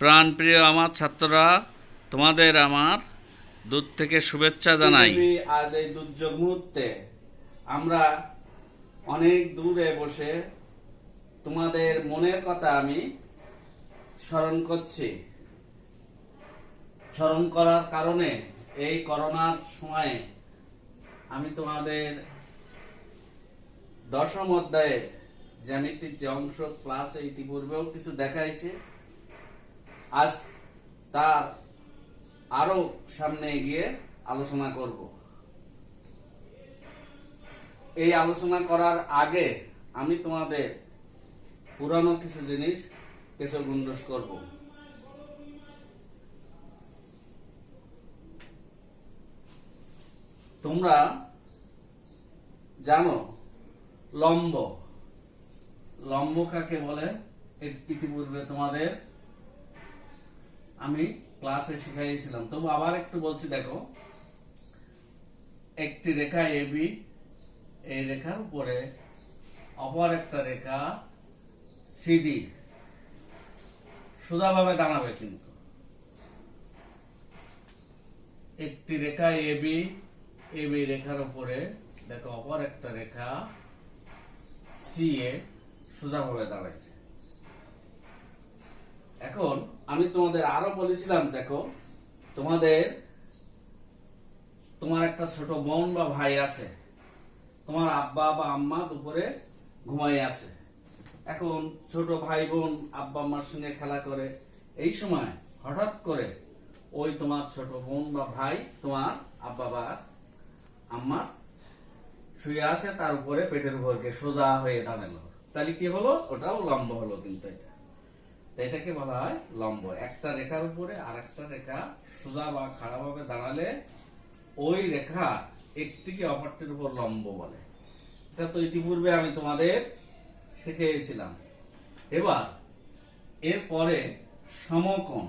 প্রাণপ্রিয় আমার ছাত্ররা, তোমাদের আমার দূর থেকে শুভেচ্ছা জানাই। আজ এই দুর্যোগ মুহূর্তে আমরা অনেক দূরে বসে তোমাদের মনের কথা আমি স্মরণ করছি। স্মরণ করার কারণে এই করোনার সময়ে আমি তোমাদের দশম অধ্যায়ে জ্যামিতির যে অংশ ক্লাসে ইতিপূর্বেও কিছু দেখাইছে, আজ তার আরো সামনে গিয়ে আলোচনা করব। এই আলোচনা করার আগে আমি তোমাদের পুরানো কিছু জিনিস কিছু গুন্ডস করব। তোমরা জানো লম্ব লম্ব কাকে বলে? ইতিপূর্বে তোমাদের আমি ক্লাসে শিখাইছিলাম, তবু আবার একটু বলছি। দেখো, একটি রেখা এবি, এই রেখার উপরে অপর একটা রেখা সিডি সোজাভাবে দাঁড়াবে। কিন্তু একটি রেখা এবি, এবি রেখার উপরে দেখো অপর একটা রেখা সিএ সোজাভাবে দাঁড়াইছে। এখন আমি তোমাদের আরো বলেছিলাম, দেখো তোমার একটা ছোট বোন বা ভাই আছে, তোমার আব্বা বা আম্মা দুপুরে ঘুমাই আছে। এখন ছোট ভাই বোন আব্বা আম্মার সঙ্গে খেলা করে, এই সময় হঠাৎ করে ওই তোমার ছোট বোন বা ভাই তোমার আব্বা বা আম্মার শুয়ে আছে, তার উপরে পেটের উপরকে সোজা হয়ে দাঁড়ালো। তাহলে কি হলো? ওটাও লম্ব হলো। কিন্তু এটাকে বলা হয় লম্ব। একটা রেখার উপরে আর একটা রেখা সোজা বা খাড়া ভাবে দাঁড়ালে ওই রেখা একটিকে অপরটির উপর লম্ব বলে। এটা তো ইতিপূর্বে আমি তোমাদের শিখিয়েছিলাম। এবার এরপরে সমকোণ।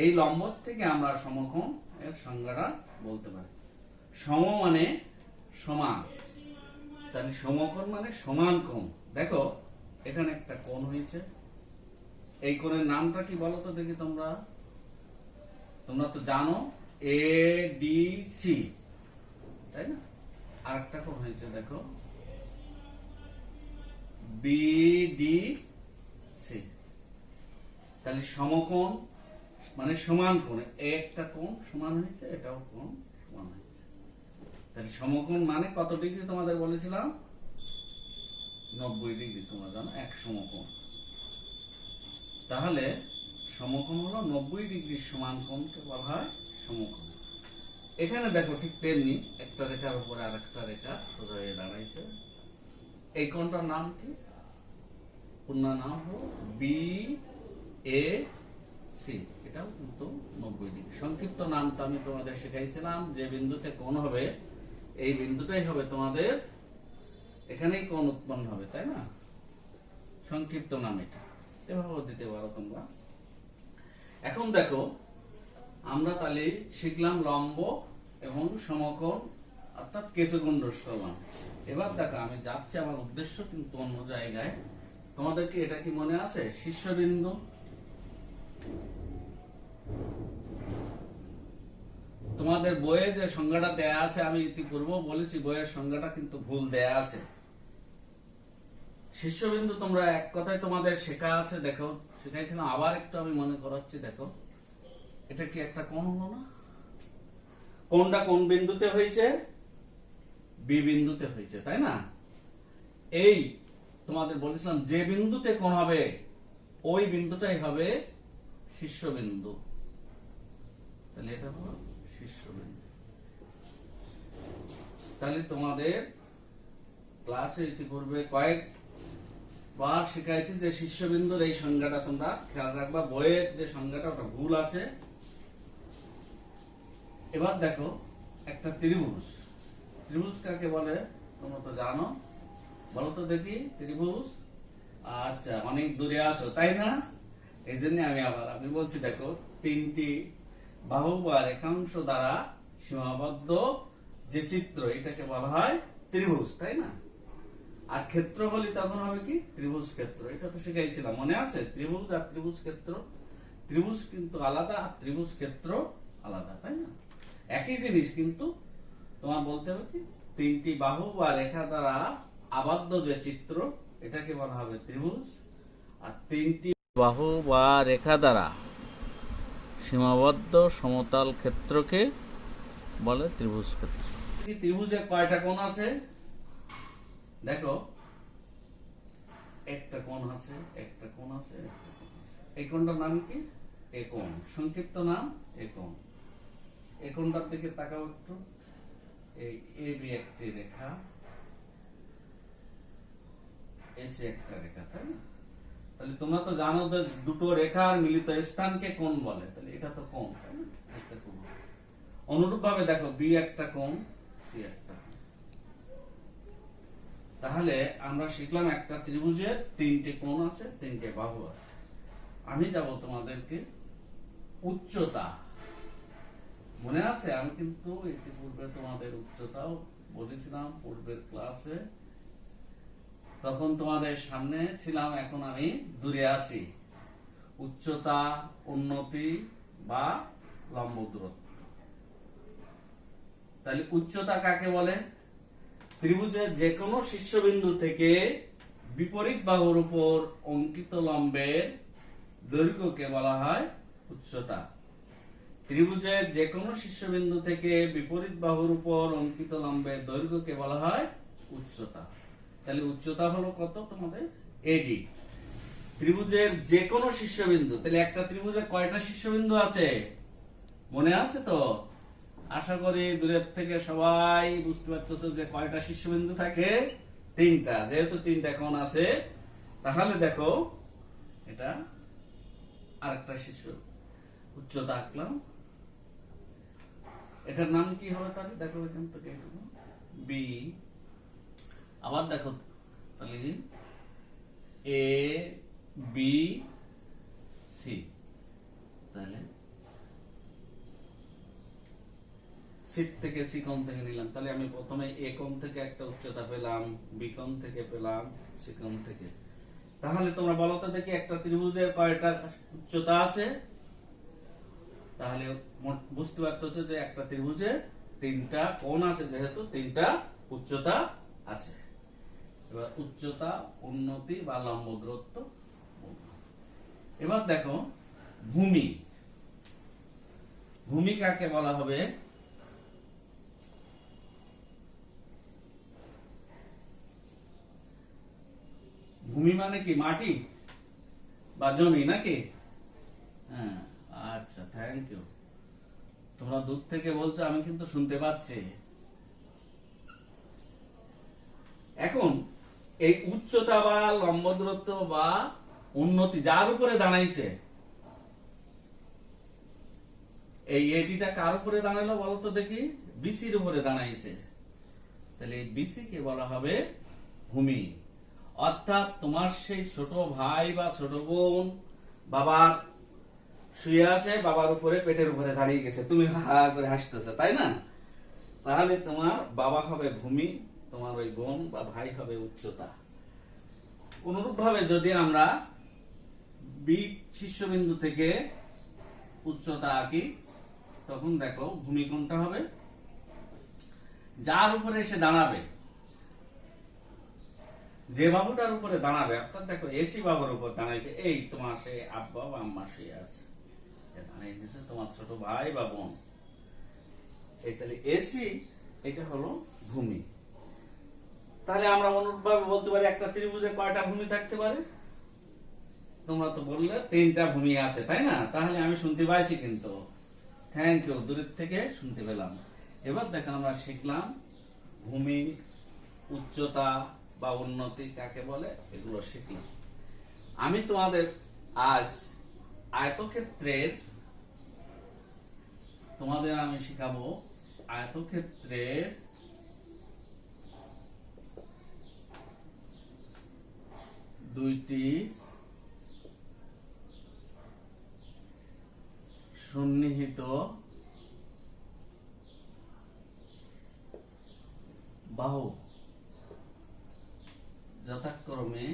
এই লম্ব থেকে আমরা সমকোণ এর সংজ্ঞাটা বলতে পারি। সম মানে সমান, তাহলে সমকোণ মানে সমান কোণ। দেখো এখানে একটা কোণ হয়েছে, এই কোণের নামটা কি বলো তো দেখি? তোমরা তো জানো এডিসি, তাই না? আর একটা কোণ হয়েছে দেখো বিডিসি। তাহলে সমকোণ মানে সমান কোণ। একটা কোণ সমান হয়েছে, এটাও কোণ সমান হয়েছে। তাহলে সমকোণ মানে কত ডিগ্রি তোমাদের বলেছিলাম? 90 ডিগ্রি। তোমরা জানো এক সমকোণ। তাহলে সমকোণ হলো 90 ডিগ্রির সমান কোণকে বলা হয় সমকোণ। এখানে দেখো ঠিক তেমনি একটা রেখার উপরে আর একটা রেখা সোজা হয়ে দাঁড়াইছে। এই কোণটার নাম কি? পূর্ণ নাম হলো বি এ সি। এটাও কিন্তু 90 ডিগ্রি। সংক্ষিপ্ত নাম তো আমি তোমাদের শিখাইছিলাম, যে বিন্দুতে কোণ হবে এই বিন্দুটাই হবে তোমাদের এখানেই কোণ উৎপন্ন হবে, তাই না? সংক্ষিপ্ত নাম এটা, এভাবেও দিতে পারো তোমরা। এখন দেখো আমরা তাহলে শিখলাম লম্ব এবং সমকোণ, অর্থাৎ কেশগুণ্ডস করলাম। এবার দেখো আমি যাচ্ছি, আমার উদ্দেশ্য কিন্তু অন্য জায়গায়। তোমাদের কি এটা কি মনে আছে? শীর্ষবিন্দু। তোমাদের বইয়ে যে সংজ্ঞাটা দেয়া আছে, আমি ইতিপূর্বে বলেছি বইয়ের সংজ্ঞাটা কিন্তু ভুল দেয়া আছে। শীর্ষবিন্দু তোমরা এক কথায় তোমাদের শেখা আছে। দেখো শেখাইছিলাম, আবার একটু আমি মনে করাচ্ছি। দেখো এটা কি একটা কোণ হলো না? কোণটা কোন বিন্দুতে হয়েছে? বি বিন্দুতে হয়েছে, তাই না? এই তোমাদের বলেছিলাম যে বিন্দুতে কোণ হবে ওই বিন্দুটাই হবে শীর্ষবিন্দু। তাহলে এটা হলো শীর্ষবিন্দু। তাহলে তোমাদের ক্লাসে ইতিপূর্বে কয়েকবার শিখাইছি যে শীর্ষবিন্দুর এই সংজ্ঞাটা তোমরা খেয়াল রাখবা। বইয়ের যে সংজ্ঞাটা ওটা ভুল আছে। এবার দেখো একটা ত্রিভুজ। ত্রিভুজ কাকে বলে তোমরা তো জানো, বলো তো দেখি ত্রিভুজ। আচ্ছা, অনেক দূরে আসো, তাই না? এই জন্য আমি বলছি, দেখো তিনটি বাহু বা রেখাংশ দ্বারা সীমাবদ্ধ যে চিত্র, এটাকে বলা হয় ত্রিভুজ, তাই না? আর ক্ষেত্র হলে তখন হবে কি? ত্রিভুজ ক্ষেত্র। এটা তো শিখাইছিলাম, মনে আছে? ত্রিভুজ আর ত্রিভুজ ক্ষেত্র। ত্রিভুজ কিন্তু আলাদা আর ত্রিভুজ ক্ষেত্র আলাদা, তাই না? একই জিনিস, কিন্তু তোমার বলতে হবে কি, তিনটি বাহু বা রেখা দ্বারা আবদ্ধ যে চিত্র এটাকে বলা হবে ত্রিভুজ, আর তিনটি বাহু বা রেখা দ্বারা সীমাবদ্ধ সমতল ক্ষেত্রকে বলে ত্রিভুজ ক্ষেত্র। ত্রিভুজে কয়টা কোণ আছে দেখো, একটা কোণ আছে, একটা কোণ আছে, একটা কোণ আছে। এই কোণটার নাম কি? একোণ, সংক্ষিপ্ত নাম একোণ। এই কোণটার দিকে তাকাও একটু। এই এবি একটি রেখা, এসি একটা রেখা, তাই না? তাহলে তোমরা তো জানো যে দুটো রেখার মিলিত স্থানকে কোণ বলে, তাহলে এটা তো কোণ, তাই না? একটা কোণ। অনুরূপ ভাবে দেখো, বি একটা কোণ, সি একটা কোণ। তাহলে আমরা শিখলাম একটা ত্রিভুজের তিনটে কোণ আছে, তিনটে বাহু আছে। আমি যাব তোমাদেরকে উচ্চতা। মনে আছে? আমি কিন্তু ইতিপূর্বে তোমাদের উচ্চতাও বলেছিলাম পূর্বের ক্লাসে, তখন তোমাদের সামনে ছিলাম, এখন আমি দূরে আছি। উচ্চতা, উন্নতি বা লম্ব দূরত্ব। তাহলে উচ্চতা কাকে বলে? ত্রিভুজের যে কোনো শীর্ষবিন্দু থেকে বিপরীত বাহুর উপর অঙ্কিত লম্বের দৈর্ঘ্যকে বলা হয় উচ্চতা। ত্রিভুজের যে কোনো শীর্ষবিন্দু থেকে বিপরীত বাহুর উপর অঙ্কিত লম্বের দৈর্ঘ্যকে বলা হয় উচ্চতা। তাহলে উচ্চতা হলো কত তোমাদের? এডি। ত্রিভুজের যে কোনো শীর্ষবিন্দু, তাহলে একটা ত্রিভুজের কয়টা শীর্ষবিন্দু আছে মনে আছে তো? আশা করি দূরের থেকে সবাই বুঝতে পারতেছো যে কয়টা শীর্ষবিন্দু থাকে? তিনটা। যেহেতু তিনটা কোণ আছে, তাহলে দেখো এটা আরেকটা শীর্ষ উচ্চতা আঁকলাম। এটার নাম কি হবে তাহলে? দেখো এখান থেকে বি, আবার দেখো তাহলে এ বি সি। তাহলে সিট থেকে সি কোণ থেকে নিলাম, তাহলে আমি প্রথমে এ কোণ থেকে একটা উচ্চতা পেলাম, বি কোণ থেকে পেলাম, সি কোণ থেকে। তাহলে তোমরা বলো তো দেখি, একটা ত্রিভুজের কয়টা উচ্চতা আছে? তাহলে বুঝতে পারতেছো যে একটা ত্রিভুজে তিনটা কোণ আছে, যেহেতু তিনটা উচ্চতা আছে। এবার উচ্চতা, উন্নতি বা লম্ব দূরত্ব। এবার দেখো ভূমি। ভূমি কাকে বলা হবে? ভূমি মানে কি? মাটি বা জমি নাকি? হ্যাঁ, আচ্ছা, থ্যাংক ইউ। তোমরা দূর থেকে বলছো, আমি কিন্তু শুনতে পাচ্ছি। এখন এই উচ্চতা বা লম্ব দূরত্ব বা উন্নতি যার উপরে দাঁড়াইছে, এই এটিটা কার উপরে দাঁড়ালো বলতো দেখি? বিসির উপরে দাঁড়াইছে। তাহলে এই বিসি কে বলা হবে ভূমি। অর্থাৎ তোমার সেই ছোট ভাই বা ছোট বোন বাবার শুয়ে আছে, বাবার উপরে পেটের উপরে দাঁড়িয়ে গেছে, তুমি হা করে হাসতেছো, তাই না? তাহলে তোমার বাবা হবে ভূমি, তোমার ওই বোন বা ভাই হবে উচ্চতা। অনুরূপ ভাবে যদি আমরা বি শীর্ষবিন্দু থেকে উচ্চতা আঁকি, তখন দেখো ভূমি কোনটা হবে? যার উপরে এসে দাঁড়াবে, যে বাহুটার উপরে দাঁড়াবে। অর্থাৎ দেখো এসি বাহুর উপর দাঁড়াইছে, এই তোমার সে আব্বা বা আম্মা শুয়ে আছে, দাঁড়িয়েছে তোমার ছোট ভাই বা বোন। এই তাহলে এসি, এটা হলো ভূমি। তাহলে আমরা অনুরূপভাবে বলতে পারি একটা ত্রিভুজে কয়টা ভূমি থাকতে পারে? তোমরা তো বললে তিনটা ভূমি আছে, তাই না? তাহলে আমি শুনতে পাইছি কিন্তু, থ্যাংক ইউ, দূরের থেকে শুনতে পেলাম। এবার দেখো আমরা শিখলাম ভূমি, উচ্চতা বা উন্নতি কাকে বলে, এগুলো শিখলাম। আমি তোমাদের আজ আয়তক্ষেত্রের, তোমাদের আমি শিখাবো আয়তক্ষেত্রের দুইটি সন্নিহিত বাহু যথাক্রমে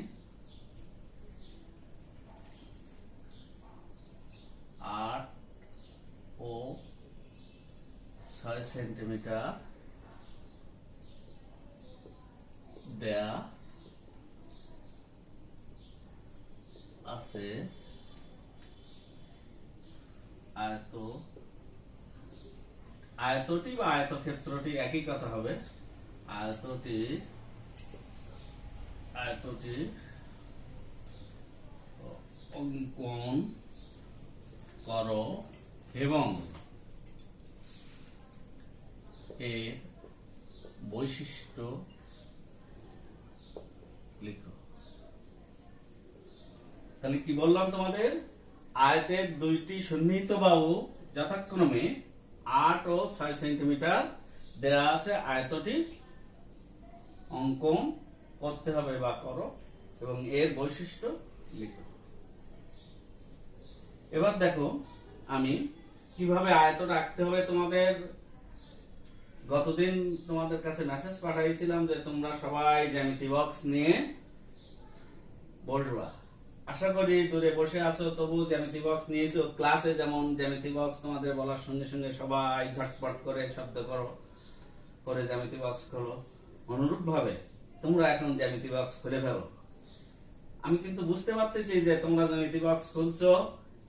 সেন্টিমিটার দেয়া আছে। আয়তটি বা আয়তক্ষেত্রটি একই কথা হবে। আয়তটি অঙ্কন করো এবং এর বৈশিষ্ট্য লিখো। তাহলে কি বললাম তোমাদের, আয়তের দুইটি সন্নিহিত বাহু যথাক্রমে 8 ও 6 সেন্টিমিটার দেয়া আছে। আয়তটি অঙ্কন করতে হবে বা করো এবং এর বৈশিষ্ট্য লিখো। এবার দেখো আমি কিভাবে আয়তটা আঁকতে হবে। তোমাদের গতদিন তোমাদের কাছে মেসেজ পাঠিয়েছিলাম যে তোমরা সবাই জ্যামিতি বক্স নিয়ে বসবা। আশা করি দূরে বসে আছো তবু জ্যামিতি বক্স নিয়েছো। ক্লাসে যেমন জ্যামিতি বক্স তোমাদের বলার সঙ্গে সঙ্গে সবাই ঝটপট করে শব্দ করো, করে জ্যামিতি বক্স খোলো, অনুরূপ ভাবে তোমরা এখন জ্যামিতি বক্স খুলে ফেলো। আমি কিন্তু বুঝতে পারতেছি যে তোমরা জ্যামিতি বক্স খুলছো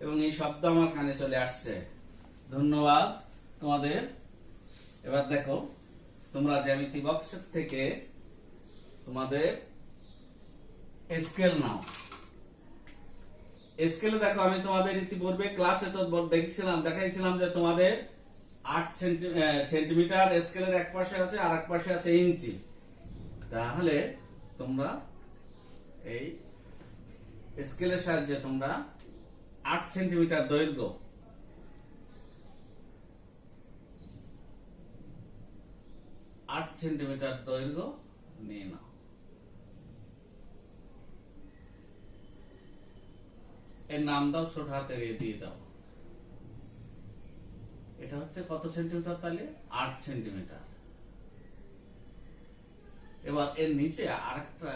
এবং এই শব্দ আমার কানে চলে আসছে। ধন্যবাদ তোমাদের। এবার দেখো তোমরা জ্যামিতি বক্সের থেকে তোমাদের স্কেল নাও। স্কেলে দেখো আমি তোমাদের ইতিপূর্বে ক্লাসে তো দেখাইছিলাম যে তোমাদের 8 সেন্টিমিটার স্কেলের এক পাশে আছে আর এক পাশে আছে ইঞ্চি। তাহলে তোমরা এই স্কেলের সাহায্যে তোমরা 8 সেন্টিমিটার দৈর্ঘ্য, 8 সেন্টিমিটার দৈর্ঘ্য নিয়ে নাও। এর নাম দাও, ছোট হাতের এ দিয়ে দাও। এটা হচ্ছে কত সেন্টিমিটার? তাহলে 8 সেন্টিমিটার। এবার এর নিচে আরেকটা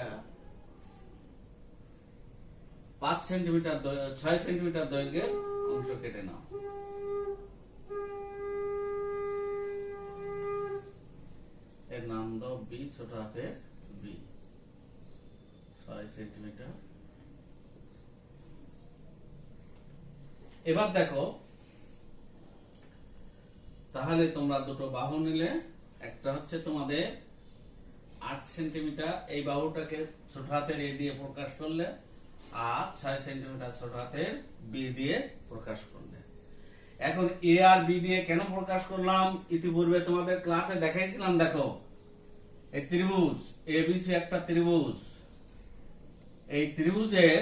5 সেন্টিমিটার 6 সেন্টিমিটার দৈর্ঘ্যের অংশ কেটে নাও। এর নাম দাও বি, ছোট হাতের বি, 6 সেন্টিমিটার। এবার দেখো তাহলে তোমরা দুটো বাহু নিলে, একটা হচ্ছে তোমাদের 8 সেন্টিমিটার, এই বাহুটাকে ছোট হাতের এ দিয়ে প্রকাশ করলে, আর 6 সেন্টিমিটার ছোট হাতের বি দিয়ে প্রকাশ করলে। এখন এ আর বি দিয়ে কেন প্রকাশ করলাম ইতিপূর্বে তোমাদের ক্লাসে দেখাইছিলাম। দেখো এই ত্রিভুজ এবিসি একটা ত্রিভুজ। এই ত্রিভুজের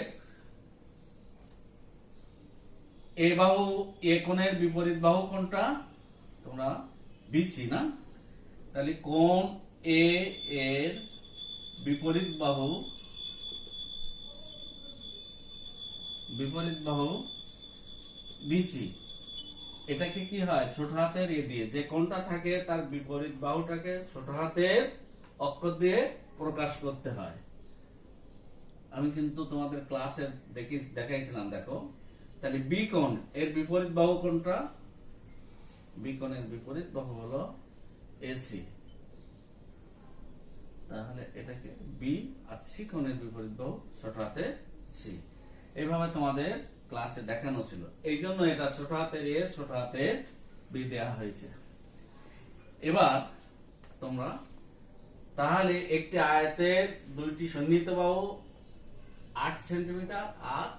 এ বাহু, এ কোণের বিপরীত বাহু কোনটা? তোমরা বিসি না? তাহলে কোণ এ এর বিপরীত বাহু বিসি, এটাকে কি হয় ছোট হাতের এ দিয়ে, যে কোণটা থাকে তার বিপরীত বাহুটাকে ছোট হাতের অক্ষর দিয়ে প্রকাশ করতে হয়। আমি কিন্তু তোমাদের ক্লাসে দেখাইছিলাম। দেখো তাহলে বি কোণ এর বিপরীত বাহু কোনটা? বি কোণের বিপরীত বাহু হলো এসি। তাহলে এটাকে বি, আর সি কোণের বিপরীত বাহু ছোট হাতে সি। এইভাবে তোমাদের ক্লাসে দেখানো ছিল, এই জন্য এটা ছোট হাতের এ, ছোট হাতের বি দেওয়া হয়েছে। এবার তোমরা তাহলে একটি আয়তের দুইটি সন্নিহিত বাহু 8 সেন্টিমিটার আর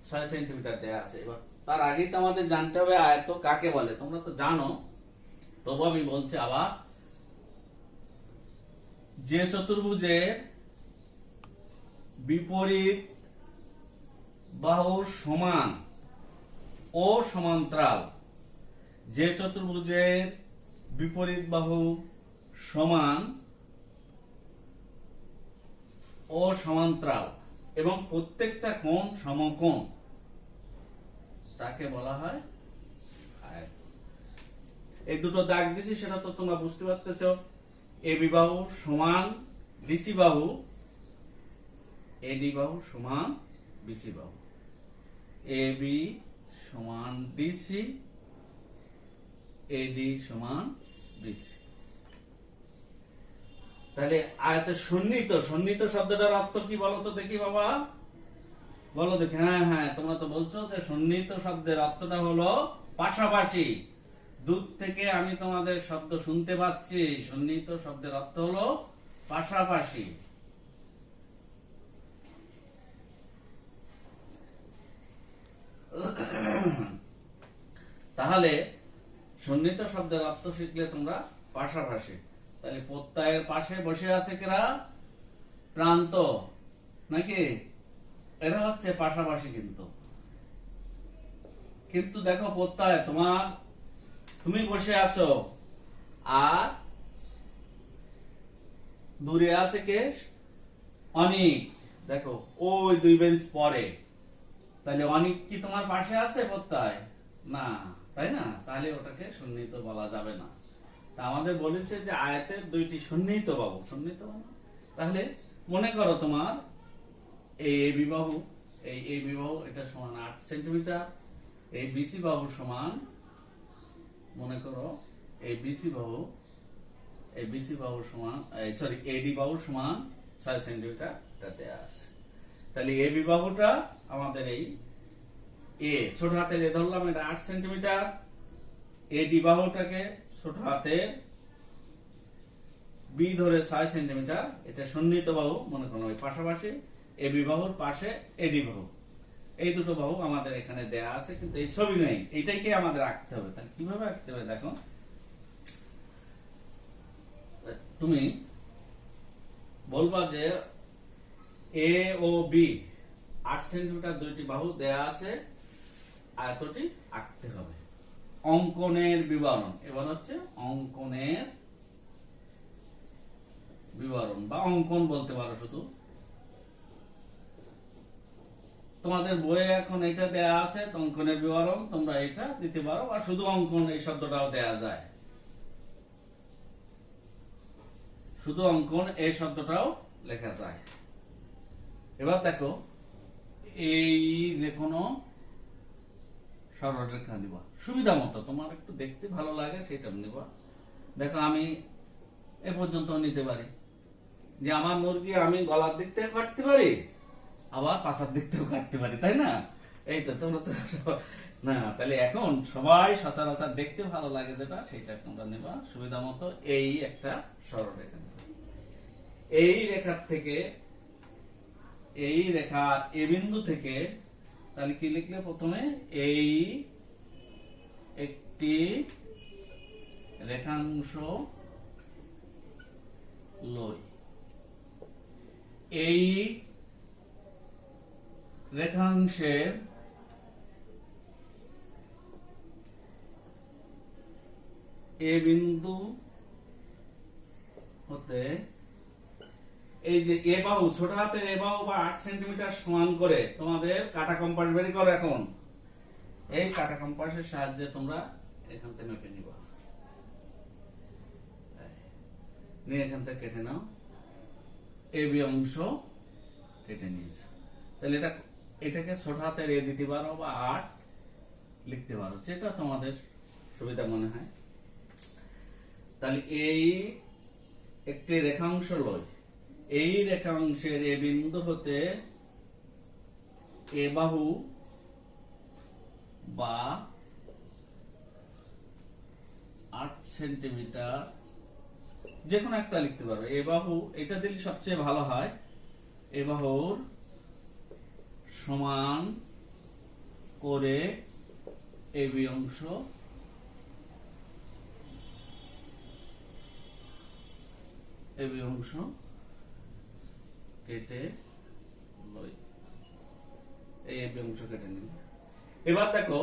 6 সেন্টিমিটার দেওয়া আছে। এবার তার আগেই তো আমাদের জানতে হবে আয়ত কাকে বলে। তোমরা তো জানো, তবু আমি বলছি আবার, যে চতুর্ভুজের বিপরীত বাহু সমান ও সমান্তরাল, যে চতুর্ভুজের বিপরীত বাহু সমান ও সমান্তরাল এবং প্রত্যেকটা কোণ সমকোণ, তাকে বলা হয় আয়ত। এই দুটো দাগ দিছি সেটা তো তোমরা বুঝতে পারতেছ। এবি বাহু সমান ডিসি বাহু, এডি বাহু সমান বিসি বাহু, এবি সমান ডিসি, এডি সমান বিসি। তাহলে আয়তের সন্নিহিত, সন্নিহিত শব্দটার অর্থ কি বলো তো দেখি বাবা, বলো দেখি। হ্যাঁ হ্যাঁ, তোমরা তো বলছো যে সন্নিহিত শব্দের অর্থটা হলো পাশাপাশি। দূর থেকে আমি তোমাদের শব্দ শুনতে পাচ্ছি, সন্নিহিত শব্দের অর্থ হলো পাশাপাশি। তাহলে সন্নিহিত শব্দের অর্থ শিখলে তোমরা পাশাপাশি। তাহলে প্রত্যয়ের পাশে বসে আছে কেরা? প্রান্ত, নাকি? এরা হচ্ছে পাশাপাশি। কিন্তু কিন্তু দেখো প্রত্যয় তুমি বসে আছো আর দূরে আছে কে? অনিক। দেখো ওই 2 বেঞ্চ পরে। তাহলে অনিক কি তোমার পাশে আছে প্রত্যয়? না, তাই না? তাহলে ওটাকে সন্নিহিত বলা যাবে না। তা আমাদের বলেছে যে আয়াতের 2টি সন্নিহিত বাহু, সন্নিহিত বাহু। তাহলে মনে করো তোমার এই এবি বাহু, এই এবি বাহু এটা সমান 8 সেন্টিমিটার, এই বিসি বাহু সমান, মনে করো এই বিসি বাহু, এই বিসি বাহু সমান, সরি এডি বাহু সমান 6 সেন্টিমিটার এটাতে আছে। তাহলে এবি বাহুটা আমাদের এই এ ছোট হাতের এ ধরলাম, এটা 8 সেন্টিমিটার। এডি বাহুটাকে ছোট হাতের বি ধরে 6 সেন্টিমিটার, এটা সন্নিহিত বাহু, মনে করো ওই পাশাপাশি। এবি বাহুর পাশে এডি বাহু, এই দুটো বাহু আমাদের এখানে দেয়া আছে, কিন্তু এই ছবি নেই। এইটাকে আমাদের আঁকতে হবে। তাহলে কিভাবে আঁকতে হবে দেখো, তুমি বলবা যে এ ও বি 8 সেন্টিমিটার 2টি বাহু দেয়া আছে, আয়তটি আঁকতে হবে। অঙ্কনের বিবরণ, এবার হচ্ছে অঙ্কনের বিবরণ বা অঙ্কন বলতে পারো। শুধু তোমাদের বইয়ে এখন এটা দেয়া আছে অঙ্কনের বিবরণ, তোমরা এটা দিতে পারো, আর শুধু অঙ্কন এই শব্দটাও দেয়া যায়। শুধু অঙ্কন এই শব্দটাও লেখা যায়। এবার দেখো এই যে কোনো সরলরেখা নিবা সুবিধা মতো, তোমার একটু দেখতে ভালো লাগে সেটা নিবা। দেখো আমি এ পর্যন্ত নিতে পারি, যে আমার মুরগি আমি গলার দিক থেকে কাটতে পারি, আবার পাশার দিক থেকেও কাটতে পারি, তাই না? এই তো তোমরা তো না, তাহলে এখন সবাই সচরাচর দেখতে ভালো লাগে যেটা, সেটা তোমরা নেবা সুবিধা মতো। এই একটা সরলরেখা নেবা, এই রেখার থেকে, এই রেখার এ বিন্দু থেকে, তাহলে কি লিখলে প্রথমে? এই একটি রেখাংশ লই, এই রেখাংশের এ বিন্দু হতে এই যে এ বাহু, ছোট হাতের এ বাহু বা 8 সেন্টিমিটার সমান করে তোমাদের কাটা কম্পাস বের করো। এখন এই কাটা কম্পাসের সাহায্যে তোমরা এখান থেকে মেপে নিবা, নিয়ে এখান থেকে কেটে নাও। এ বি অংশ কেটে নিয়েছে। তাহলে এটাকে ছোট হাতের এ দিতে পারো বা 8 লিখতে পারো, যেটা তোমাদের সুবিধা মনে হয়। তাহলে এই একটি রেখাংশ লই, এই রেখাংশের এ বিন্দু হতে এ বাহু বা 8 সেন্টিমিটার, যে কোনো একটা লিখতে পারো। এ বাহু এটা দিলে সবচেয়ে ভালো হয়। এ বাহুর সমান করে এ বি অংশ, এ বি অংশ কেটে লই, এই এ বি অংশ কেটে নিল। এবার দেখো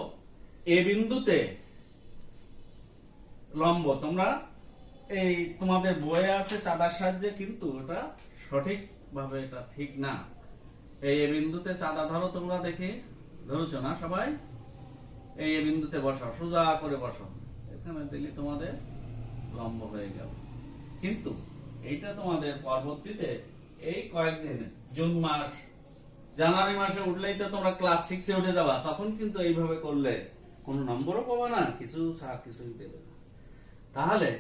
এ বিন্দুতে লম্ব, তোমরা এই তোমাদের বইয়ে আছে চাঁদার সাহায্যে, কিন্তু এটা সঠিক ভাবে এটা ঠিক না। এই এ বিন্দুতে চাঁদা ধরো, তোমরা দেখে ধরেছো না সবাই? এই এ বিন্দুতে বসাও, সোজা করে বসাও, এখানে দিলে তোমাদের লম্ব হয়ে গেল। কিন্তু এইটা তোমাদের পরবর্তীতে এই কয়েকদিন, জুন মাস জানুয়ারি মাসে উঠলেই তো তোমরা ক্লাস 6-এ উঠে যাবা, তখন কিন্তু এইভাবে করলে কোনো নম্বরও পাবা না, কিছু ছাড় কিছুই দেবে না। তাহলে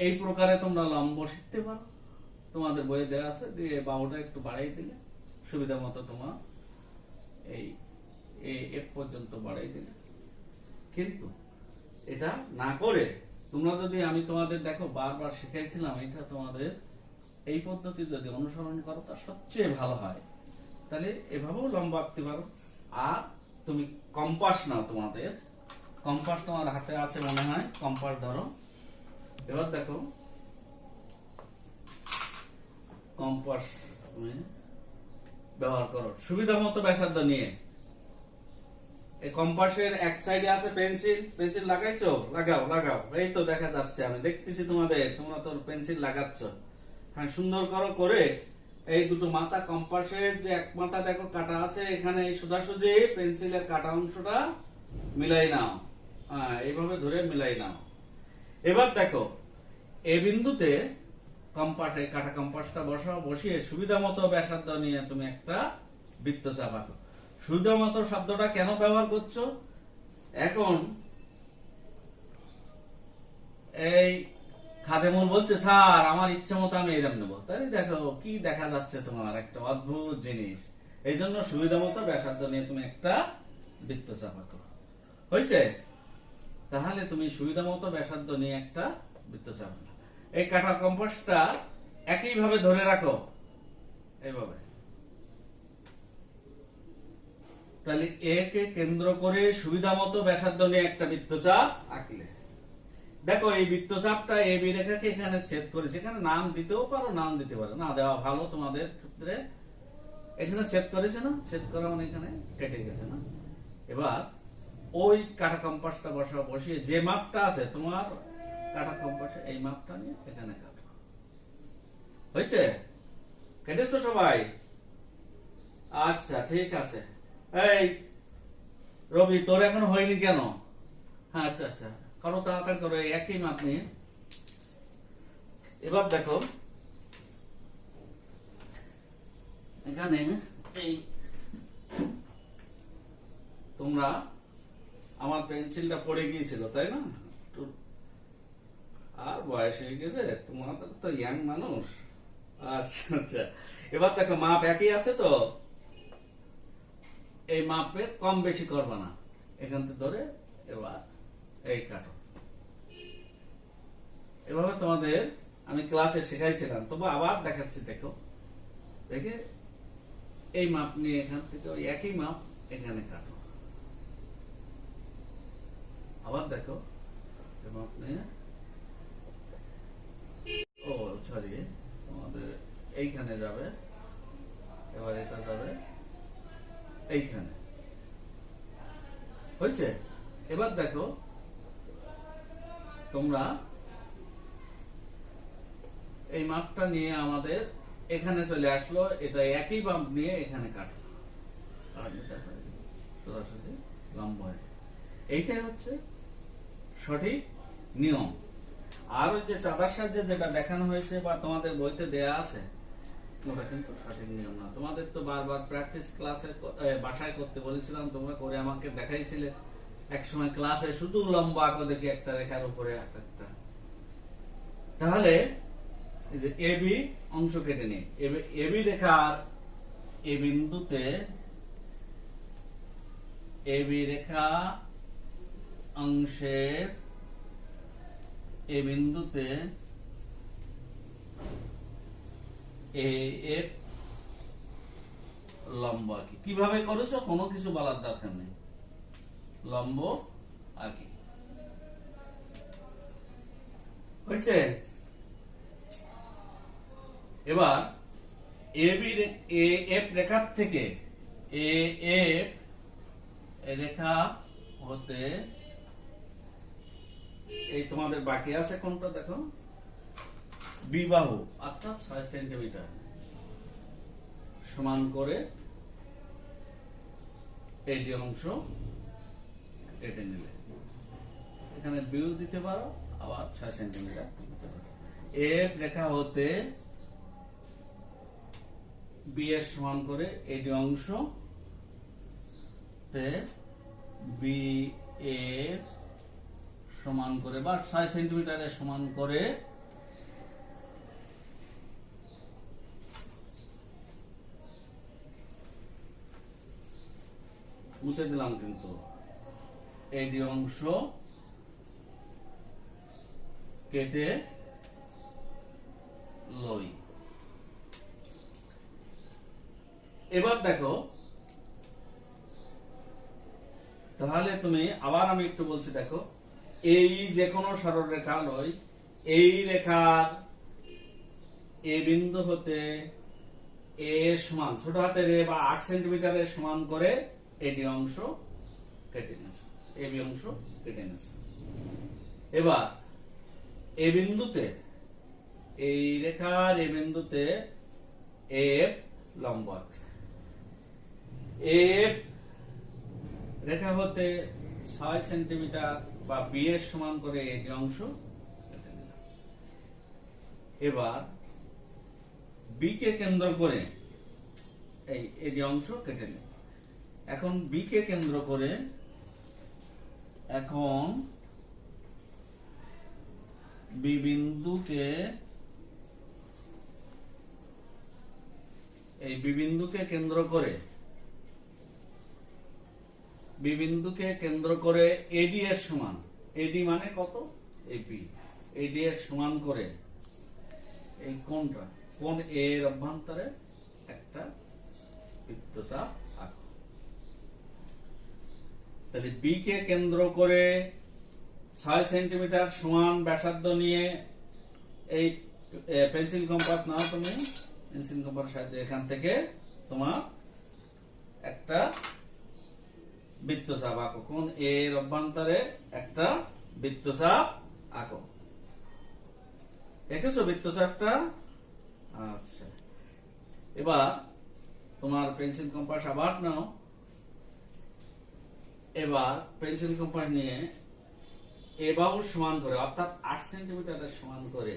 এই প্রকারে তোমরা লম্ব শিখতে পারো। তোমাদের বইয়ে দেওয়া আছে, দিয়ে বাহুটা একটু বাড়াই দিলে সুবিধা মতো তোমার এই এফ পর্যন্ত বাড়াই দিলে। কিন্তু এটা না করে তোমরা যদি, আমি তোমাদের দেখো বারবার শিখাইছিলাম, এটা তোমাদের এই পদ্ধতি যদি অনুসরণ করো তা সবচেয়ে ভালো হয়। তাহলে এভাবেও লম্বা আঁকতে পারো। আর তুমি কম্পাস নাও, তোমাদের কম্পাস তোমার হাতে আছে মনে হয়, কম্পাস ধরো। এবার দেখো কম্পাস তুমি ব্যবহার করো সুবিধা মতো ব্যাসার্ধ নিয়ে। এই কম্পাসের এক সাইডে আছে পেন্সিল, পেন্সিল লাগাইছো? লাগাও লাগাও, এই তো দেখা যাচ্ছে, আমি দেখতেছি তোমাদের, তোমরা তো পেন্সিল লাগাচ্ছ। হ্যাঁ, সুন্দর করো করে এই দুটো মাথা, কম্পাসের যে এক মাথা দেখো কাটা আছে, এখানে এই সোজাসুজি পেন্সিলের কাটা অংশটা মিলাই নাও। হ্যাঁ, এইভাবে ধরে মিলাই নাও। এবার দেখো এই বিন্দুতে কম্পাসে কাটা কম্পাসটা বসাও, বসিয়ে সুবিধা মতো ব্যাসার্ধ নিয়ে তুমি একটা বৃত্তচাপ আঁকো। সুবিধা মতো শব্দটা কেন ব্যবহার করছো? এখন এই খাদেমুল বলছে, স্যার আমার ইচ্ছা মতো আমি এরকম নেবো। তাই দেখো কি দেখা যাচ্ছে তোমার, একটা অদ্ভুত জিনিস। এই জন্য সুবিধা মতো ব্যাসার্ধ নিয়ে তুমি একটা বৃত্তচাপ আঁকো। হয়েছে? তাহলে তুমি সুবিধা মতো ব্যাসার্ধ নিয়ে একটা বৃত্তচাপ আঁকো। এই কাটা কম্পাসটা একইভাবে ধরে রাখো, এইভাবে। তাহলে এ কে কেন্দ্র করে সুবিধা মতো ব্যাসার্ধ নিয়ে একটা বৃত্তচাপ আঁকলে, দেখো এই বৃত্তচাপটা এ বি রেখাকে এখানে ছেদ করেছে। এখানে নাম দিতেও পারো, নাম দিতে পারো, না দেওয়া ভালো তোমাদের ক্ষেত্রে। এখানে ছেদ করেছে না, ছেদ করা মানে এখানে কেটে গেছে না। এবার ওই কাটা কম্পাসটা বসাও, বসিয়ে যে মাপটা আছে তোমার কাটা কম্পাসে, এই মাপটা নিয়ে এখানে কাটো। হয়েছে? কেটেছো সবাই? আচ্ছা, ঠিক আছে। এই রবি, তোর এখন হয়নি কেন? হ্যাঁ, আচ্ছা আচ্ছা, করো তাড়াতাড়ি করো, একই মাপ নিয়ে। এবার দেখো এখানে এই তোমরা, আমার পেন্সিলটা পড়ে গিয়েছিল তাই না, আর বয়স হয়ে গেছে, তোমাদের তো ইয়াং মানুষ। আচ্ছা আচ্ছা, এবার দেখো মাপ একই আছে তো, এই মাপে কম বেশি করবা না, এখান থেকে ধরে এবার এই কাটো। এভাবে তোমাদের আমি ক্লাসে শেখাইছিলাম, তবু আবার দেখাচ্ছি। দেখো, দেখে এই মাপ নিয়ে এখান থেকে ওই একই মাপ এখানে কাটো। আবার দেখো এই মাপ নিয়ে, ও সরি, তোমাদের এইখানে যাবে, এবার এটা যাবে এইখানে। হয়েছে? এবার দেখো তোমরা এই মাপটা নিয়ে আমাদের এখানে চলে আসলো, এটা একই মাপ নিয়ে এখানে কাটো, লম্ব হয়। এইটাই হচ্ছে সঠিক নিয়ম। আর ওই যে চাঁদার সাহায্যে যেটা দেখানো হয়েছে বা তোমাদের বইতে দেয়া আছে, ওটা কিন্তু সঠিক নিয়ম না। তোমাদের তো বারবার প্র্যাকটিস ক্লাসে বাসায় করতে বলেছিলাম, তোমরা করে আমাকে দেখাইছিলে। এক সময় ক্লাসে শুধু লম্বা আঁকো দেখি একটা রেখার উপরে একটা। তাহলে এই যে এবি অংশ কেটে নিই, এবি রেখার এ বিন্দুতে, এবি রেখা অংশের এ বিন্দুতে এফ লম্ব আঁকি। কিভাবে করেছো কোনো কিছু বলার দরকার নেই, লম্ব আঁকি। হয়েছে? এবার এফ রেখার থেকে এফ রেখা হতে এই তোমাদের বাকি আছে কোনটা দেখো, বিবাহু, অর্থাৎ 6 সেন্টিমিটার সমান করে এই অংশ কেটে নিলে, এখানে বিউ দিতে পারো, আবার 6 সেন্টিমিটার দিতে পারো। এফ রেখা হতে বি এর সমান করে এই অংশ তে বি এর সমান করে বা 6 সেন্টিমিটারের সমান করে মুছে দিলাম, কিন্তু এডি অংশ কেটে লই। এবার দেখো, তাহলে তুমি আবার আমি একটু বলছি, দেখো এই যে কোনো সরলরেখা লই, এই রেখার এ বিন্দু হতে এ সমান ছোট হাতের এ বা 8 সেন্টিমিটারের সমান করে এডি অংশ কেটে নিয়েছে, এবি অংশ কেটে নিয়েছে। এবার এ বিন্দুতে, এই রেখার এ বিন্দুতে এফ লম্ব আছে, এফ রেখা হতে 6 সেন্টিমিটার বা বি এর সমান করে এডি অংশ কেটে নিলাম। এবার বি কে কেন্দ্র করে এই এডি অংশ কেটে নিলাম। এখন বি কে কেন্দ্র করে এখন বি বিন্দুকে, এই বি বিন্দুকে কেন্দ্র করে, বি বিন্দুকে কেন্দ্র করে এডি এর সমান, এডি মানে কত, এই বি, এডি এর সমান করে এই কোণটা, কোণ এ এর অভ্যন্তরে একটা বৃত্তচাপ আঁকো। তাহলে বি কে কেন্দ্র করে 6 সেন্টিমিটার সমান ব্যাসার্ধ নিয়ে এই পেন্সিল কম্পাস নাও, তুমি পেন্সিল কম্পাসের সাহায্যে এখান থেকে তোমার একটা বৃত্তচাপ আঁকো, কোন এর অভ্যন্তরে একটা বৃত্তচাপ আঁকো। এঁকেছো বৃত্তচাপটা? আচ্ছা, এবার তোমার পেন্সিল কম্পাস আবার নাও। এবার পেন্সিল কম্পাস নিয়ে এ বাহুর সমান করে, অর্থাৎ 8 সেন্টিমিটারের সমান করে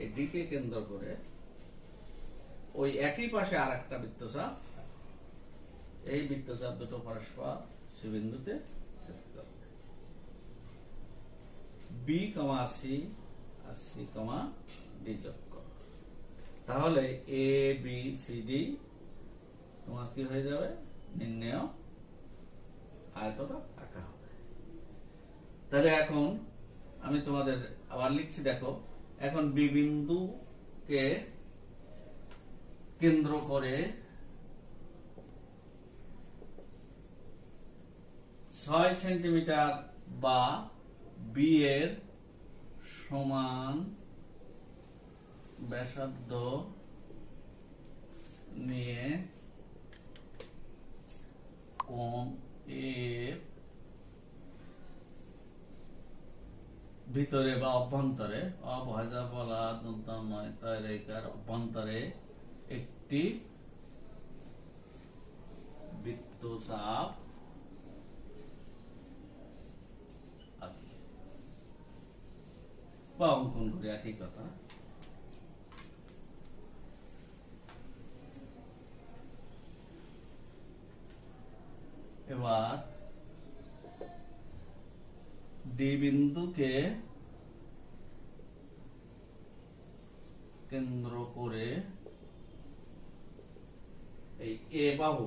এই ডি কে কেন্দ্র করে ওই একই পাশে আর একটা বৃত্তচাপ, এই বৃত্তচাপ দুটো পরস্পর সি বিন্দুতে ছেদ করবে। বি কমা সি আর সি কমা ডি যোগ করো, তাহলে এ বি সি ডি তোমার কি হয়ে যাবে, নির্ণেয় আয়তটা আঁকা হবে। তাহলে এখন আমি তোমাদের আবার লিখছি, দেখো এখন বি বিন্দুকে কেন্দ্র করে 6 সেন্টিমিটার বা বি এর সমান ব্যাসার্ধ নিয়ে কোণ এর ভিতরে বা অভ্যন্তরে, অভাজা বলা দন্তান নয় তাই রেখার অভ্যন্তরে একটি বৃত্তচাপ আঁকি বা অঙ্কন করি, একই কথা। এবার ডি বিন্দুকে কেন্দ্র করে এই এ বাহু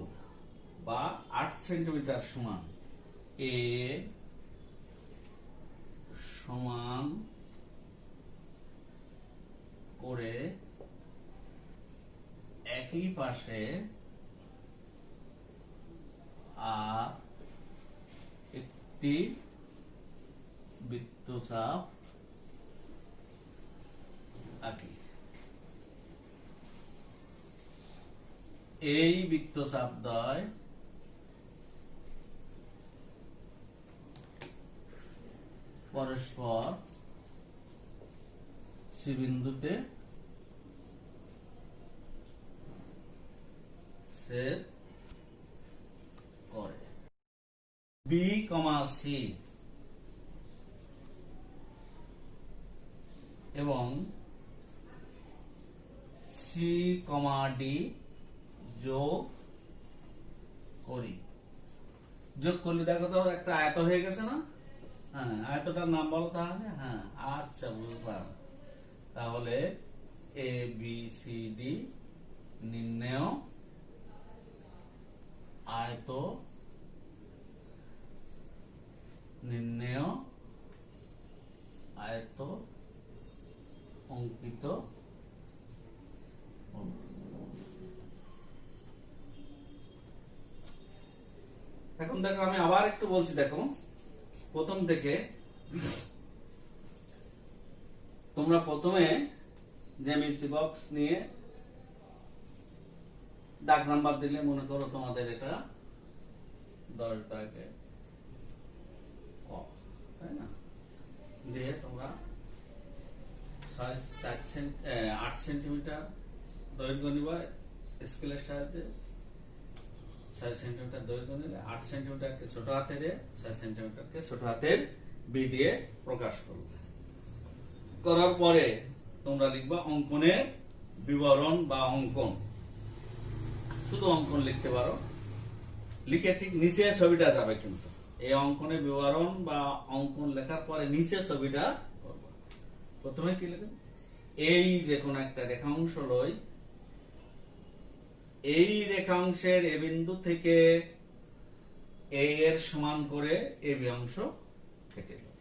বা 8 সেন্টিমিটার সমান এ সমান করে একই পাশে আর একটি বৃত্তচাপ আঁকি। এই বৃত্তচাপ দ্বয় পরস্পর সি বিন্দুতে ছেদ করে। বি কমা সি এবং সি কমা ডি যোগ করি। যোগ করলে দেখো তো একটা আয়ত হয়ে গেছে না? হ্যাঁ, আয়তটার নাম বলো তাহলে। হ্যাঁ, আচ্ছা, বুঝলাম। তাহলে এ বি সি ডি নির্ণেয় আয়ত নির্ণেয় আয়ত অঙ্কিত হল। এখন দেখো, আমি আবার একটু বলছি, দেখো প্রথম থেকে। তোমরা প্রথমে জ্যামিতি বক্স নিয়ে দাগ নাম্বার দিলে, মনে করো তোমাদের এটা 10 দাগে ক, তাই না? দিয়ে তোমরা 8 সেন্টিমিটার দৈর্ঘ্য নিবা স্কেলের সাহায্যে। 6 সেন্টিমিটার দৈর্ঘ্য নিলে 8 সেন্টিমিটারকে ছোট হাতের এ, 6 সেন্টিমিটারকে ছোট হাতের বি দিয়ে প্রকাশ করবে। করার পরে তোমরা লিখবা অঙ্কনের বিবরণ বা অঙ্কন। শুধু অঙ্কন লিখতে পারো, লিখে ঠিক নিচে ছবিটা যাবে। কিন্তু এই অঙ্কনের বিবরণ বা অঙ্কন লেখার পরে নিচে ছবিটা করবা। প্রথমে কি লিখবে? এই যে কোন একটা রেখাংশ লই, এই রেখাংশের এ বিন্দু থেকে এ এর সমান করে এ বি অংশ কেটে নিল।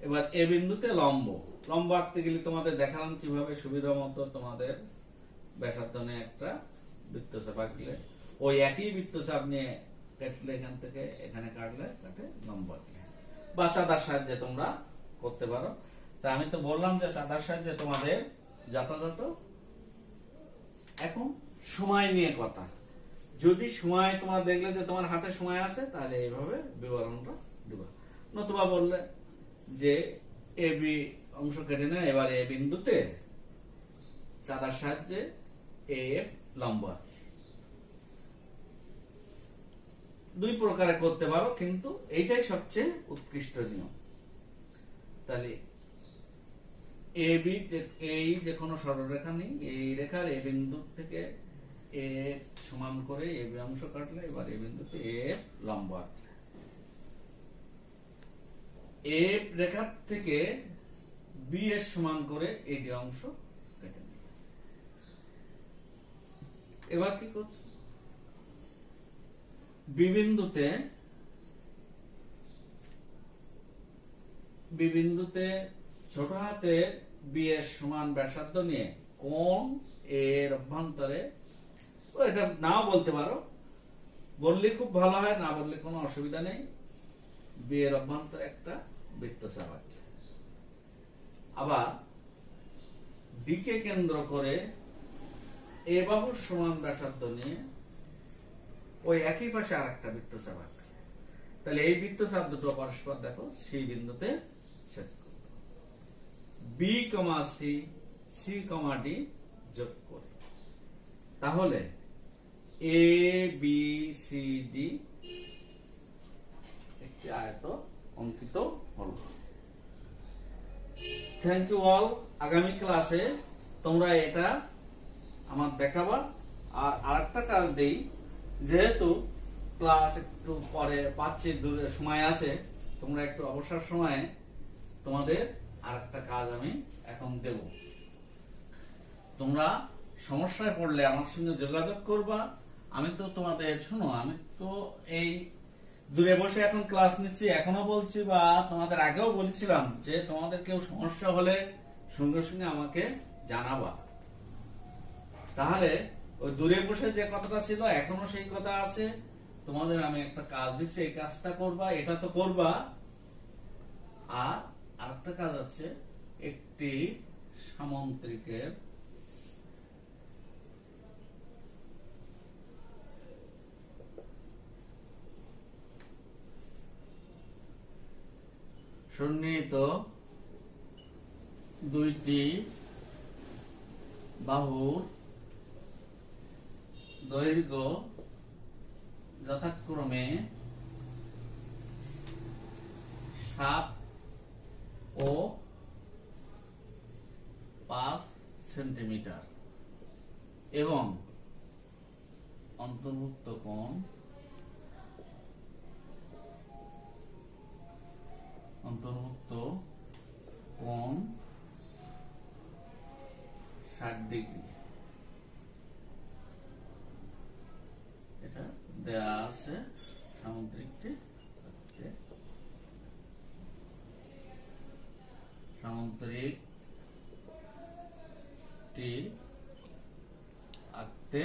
এবার এ বিন্দুতে লম্ব আঁকতে গেলে তোমাদের দেখালাম কিভাবে সুবিধা মতো তোমাদের ব্যাসার্ধ নিয়ে একটা বৃত্তচাপ আঁকলে, ওই একই বৃত্তচাপ নিয়ে কাটলে এখান থেকে এখানে কাটলে কাটে লম্ব আঁকলে, বা চাঁদার সাহায্যে তোমরা করতে পারো। তা আমি তো বললাম যে চাঁদার সাহায্যে তোমাদের যথাযথ। এখন সময় নিয়ে কথা। যদি সময় তোমার দেখলে যে তোমার হাতে সময় আছে, তাহলে এইভাবে বিবরণটা দিবা। নতুবা বললে যে এ বি অংশ কেটে নেয়, এবার এ বিন্দুতে চাঁদার সাহায্যে এ লম্ব আছে। দুই প্রকারে করতে পারো, কিন্তু এইটাই সবচেয়ে উৎকৃষ্ট নিয়ম। তাহলে এ বি, এই যে কোনো সরলরেখা নেই, এই রেখার এ বিন্দু থেকে এ সমান করে এ বি অংশ কাটলে, এবার এ বিন্দুতে এ লম্ব আঁকলে, এ রেখার থেকে বি এর সমান করে এ ডি অংশ কেটে নিল। এবার কি করছে? বি বিন্দুতে ছোট হাতে বি এর সমান ব্যাসার্ধ নিয়ে কোণ এর অভ্যন্তরে, এটা নাও বলতে পারো, বললে খুব ভালো হয়, না বললে কোনো অসুবিধা নেই, বি এর অভ্যন্তরে একটা বৃত্তচাপ আছে। আবার ডি কে কেন্দ্র করে এ বাহুর সমান ব্যাসার্ধ নিয়ে ওই একই পাশে আর একটা বৃত্তচাপ আছে। তাহলে এই বৃত্তচাপ দুটো পরস্পর দেখো সি বিন্দুতে ছেদ করবে। B comma C, c comma D যোগ করে, তাহলে এ বি সি ডি একটি আয়ত অঙ্কিত হলো। Thank you all. আগামী ক্লাসে তোমরা এটা আমার দেখাবা। আর আরেকটা কাজ দেই, যেহেতু ক্লাস একটু পরে পাচ্ছি, দূরে সময় আছে, তোমরা একটু অবসর সময়ে তোমাদের আরেকটা কাজ আমি এখন দেব। তোমরা সমস্যায় পড়লে আমার সঙ্গে যোগাযোগ করবা। আমি তো তোমাদের, শোনো, আমি তো এই দূরে বসে এখন ক্লাস নিচ্ছি, এখনো বলছি, বা তোমাদের আগেও বলছিলাম যে তোমাদের কেউ সমস্যা হলে সঙ্গে সঙ্গে আমাকে জানাবা। তাহলে ওই দূরে বসে যে কথাটা ছিল এখনো সেই কথা আছে। তোমাদের আমি একটা কাজ দিচ্ছি, এই কাজটা করবা, এটা তো করবা। আর আরেকটা কাজ আছে, একটি সামন্ত্রিকের সন্নিহিত দুইটি বাহুর দৈর্ঘ্য যথাক্রমে 7 ও 5 সেন্টিমিটার এবং অন্তর্ভুক্ত কোণ অন্তর্ভুক্ত কোণ 60 ডিগ্রি। এটা দেয়া আছে সামুদ্রিকটি আঁকতে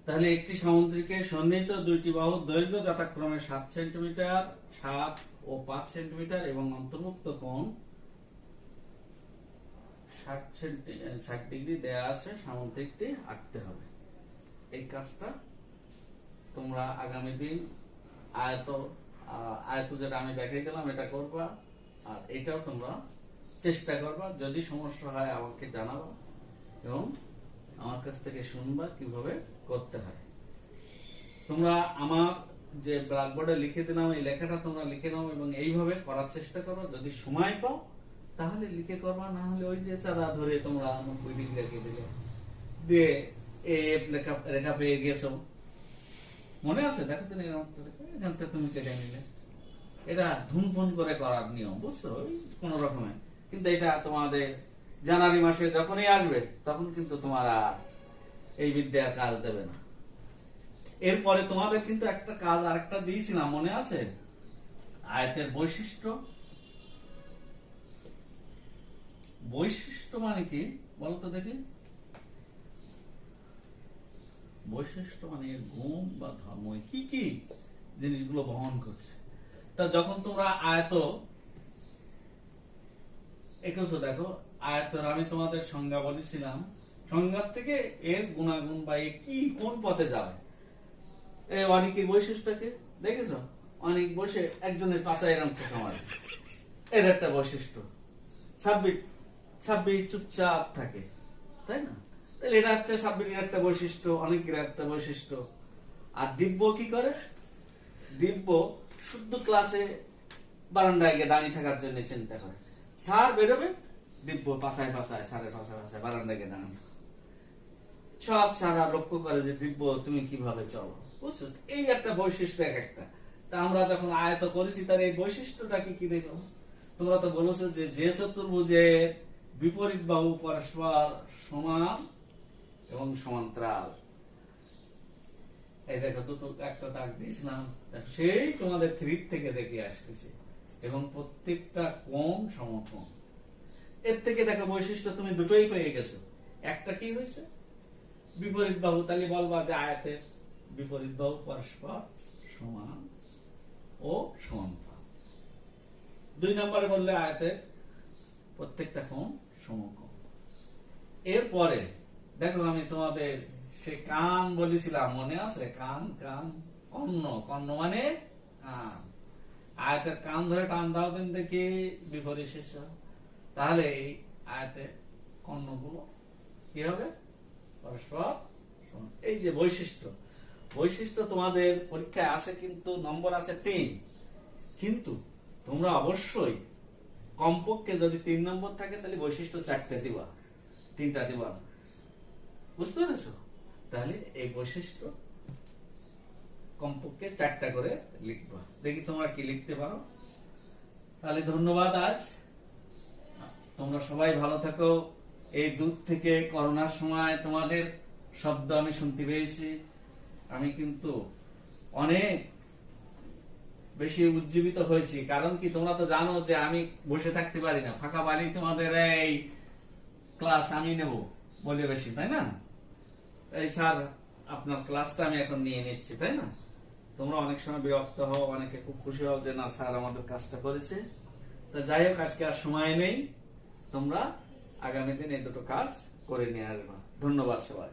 তাহলে একটি সামুদ্রিকের সন্নিহিত দুইটি বাহুর দৈর্ঘ্য যথাক্রমে 7 সেন্টিমিটার, 7 ও 5 সেন্টিমিটার এবং অন্তর্ভুক্ত কোণ 60 ডিগ্রি দেয়া আছে সামুদ্রিকটি আঁকতে হবে। এই কাজটা তোমরা আগামী দিন আয়ত যেটা আমি দেখাই দিলাম এটা করবা, আর এটাও তোমরা চেষ্টা করবা। যদি সমস্যা হয় আমাকে জানাবা এবং আমার কাছ থেকে শুনবা কিভাবে করতে হয়। তোমরা আমার যে ব্ল্যাকবোর্ডে লিখে দিলাম এই লেখাটা তোমরা লিখে নাও এবং এইভাবে করার চেষ্টা করো। যদি সময় পাও তাহলে লিখে করবা, না হলে ওই যে চাঁদা ধরে তোমরা 90 ডিগ্রি রেখে দিলে দিয়ে রেখা পেয়ে গেছো, মনে আছে? দেখো তুমি এখান থেকে তুমি কেটে নিলে, এটা ধুমফুন করে করার নিয়ম, বুঝছো? কোন রকমে। কিন্তু এটা তোমাদের জানুয়ারি মাসে যখনই আসবে তখন কিন্তু তোমার আর এই বিদ্যার কাজ দেবে না। এরপরে তোমাদের কিন্তু একটা কাজ আরেকটা দিয়েছিলাম, মনে আছে? আয়তের বৈশিষ্ট্য। বৈশিষ্ট্য মানে কি বলতো দেখি? বৈশিষ্ট্য মানে গুণ বা ধর্ম কি কি জিনিসগুলো বহন করছে। তা যখন তোমরা আয়ত এঁকেছো, দেখো আয়তের আমি তোমাদের সংজ্ঞা বলেছিলাম, সংজ্ঞার থেকে এর গুণাগুণ বা কি কোন পথে যাবে। এই অনেকের বৈশিষ্ট্যকে দেখেছো? অনেক বসে একজনের পাশে এরকম ঠেকা মারে, এর একটা বৈশিষ্ট্য। 26 চুপচাপ থাকে, তাই না? তাহলে এটা হচ্ছে 26 একটা বৈশিষ্ট্য, অনেকের একটা বৈশিষ্ট্য। আর দিব্য কি করে? দিব্য শুদ্ধ ক্লাসে বারান্দায় গিয়ে দাঁড়িয়ে থাকার জন্য চিন্তা করে। স্যার বেরোবে, দিব্য পাশায় স্যারের পাশায় বারান্দায় গিয়ে দাঁড়ানো। সব সারা লক্ষ্য করে যে দিব্য তুমি কিভাবে চলো, বুঝছো? এই একটা বৈশিষ্ট্য এক একটা। তা আমরা যখন আয়ত করেছি তার এই বৈশিষ্ট্যটা কি দেখো? তোমরা তো বলেছো যে চতুর্ভুজের বিপরীত বাহু পরস্পর সমান এবং সমান্তরাল। এই দেখো দুটো একটা দাগ দিয়েছিলাম, সেই তোমাদের 3 থেকে দেখে আসতেছি এবং প্রত্যেকটা কোণ সমকোণ। এর থেকে দেখো বৈশিষ্ট্য তুমি দুটোই পেয়ে গেছো। একটা কি হয়েছে? বিপরীত বাহু। তাহলে বলবা যে আয়তের বিপরীত বাহু পরস্পর সমান ও সমান্তরাল। 2 নম্বরে বললে আয়তের প্রত্যেকটা কোণ সমকোণ। এরপরে দেখো আমি তোমাদের সে কান বলেছিলাম, মনে আছে? কান কর্ণ মানে কান। আয়তের কান ধরে টান দাও দিন দেখি বিপরীত শীর্ষ, তাহলে এই আয়তের কর্ণগুলো কি হবে? পরস্পর সমান। এই যে বৈশিষ্ট্য তোমাদের পরীক্ষায় আছে, কিন্তু নম্বর আছে 3। কিন্তু তোমরা অবশ্যই কমপক্ষে যদি 3 নম্বর থাকে তাহলে বৈশিষ্ট্য 4টে দিবা, 3টা দিবা না। বুঝতে পেরেছো? তাহলে এই বৈশিষ্ট্য কমপক্ষে 4টা করে লিখবা। দেখি তোমরা কি লিখতে পারো। তাহলে ধন্যবাদ। আজ তোমরা সবাই ভালো থাকো। এই দূর থেকে করোনার সময় তোমাদের শব্দ আমি শুনতে পেয়েছি। আমি কিন্তু অনেক বেশি উজ্জীবিত হয়েছি। কারণ কি, তোমরা তো জানো যে আমি বসে থাকতে পারি না, ফাঁকা বাড়ি তোমাদের এই ক্লাস আমি নেব বলে বেশি, তাই না? এই স্যার আপনার ক্লাসটা আমি এখন নিয়ে নিচ্ছি, তাই না? তোমরা অনেক সময় বিরক্ত হও, অনেকে খুব খুশি হও যে না স্যার আমাদের কাজটা করেছে। তা যাই হোক, আজকে আর সময় নেই, তোমরা আগামী দিন এই দুটো কাজ করে নিয়ে আসবা। ধন্যবাদ সবাই।